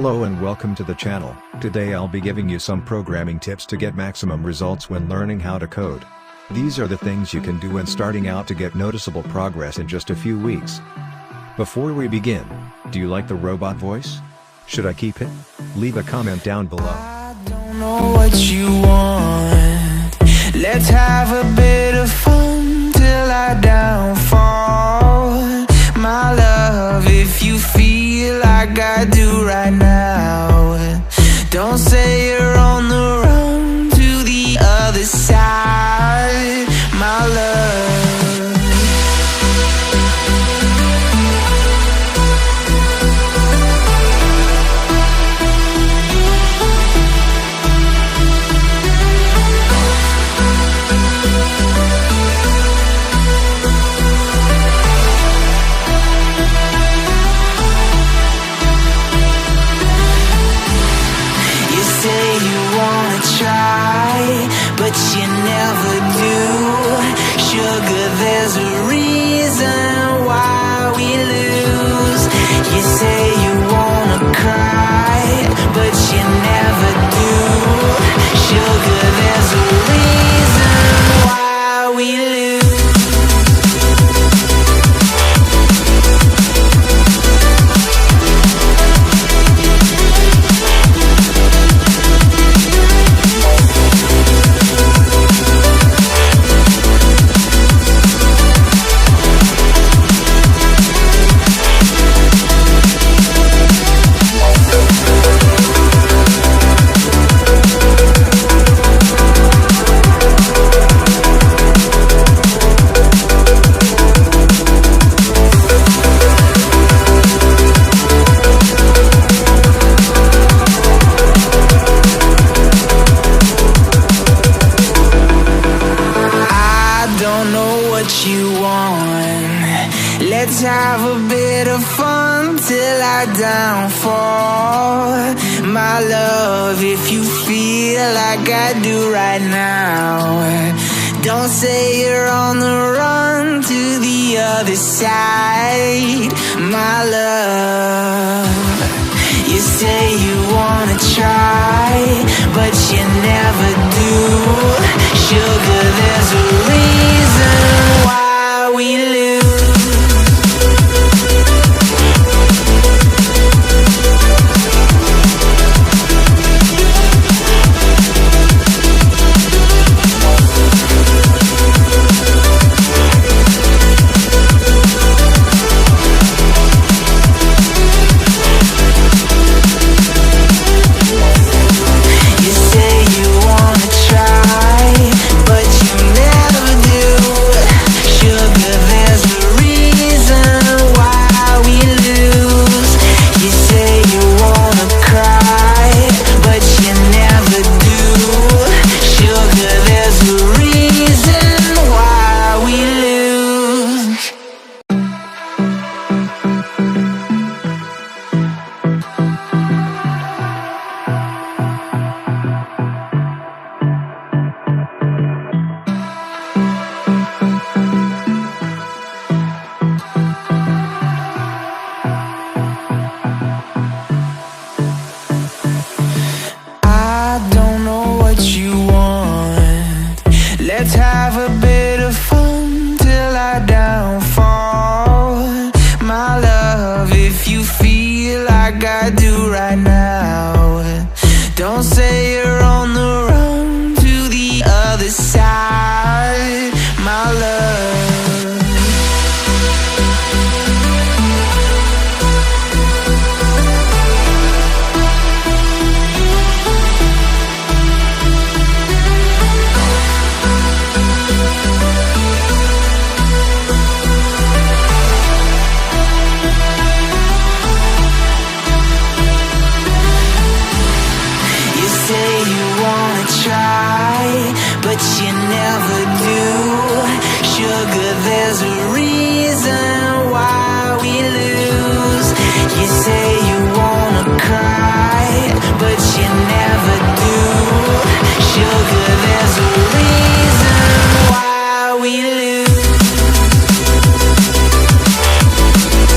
Hello and welcome to the channel. Today I'll be giving you some programming tips to get maximum results when learning how to code. These are the things you can do when starting out to get noticeable progress in just a few weeks. Before we begin, do you like the robot voice? Should I keep it? Leave a comment down below. I don't know what you want. Let's have a bit of fun till I downfall. My love, if you feel like I do right now, don't say you're on the run to the other side, my love. But you never do. Sugar, there's a reason why we lose. You say you wanna cry, but you never do. Sugar, there's a reason why we lose. Let's have a bit of fun till I downfall. My love, if you feel like I do right now, don't say you're on the run to the other side, my love. You say you wanna try, but you never do. Sugar, there's a reason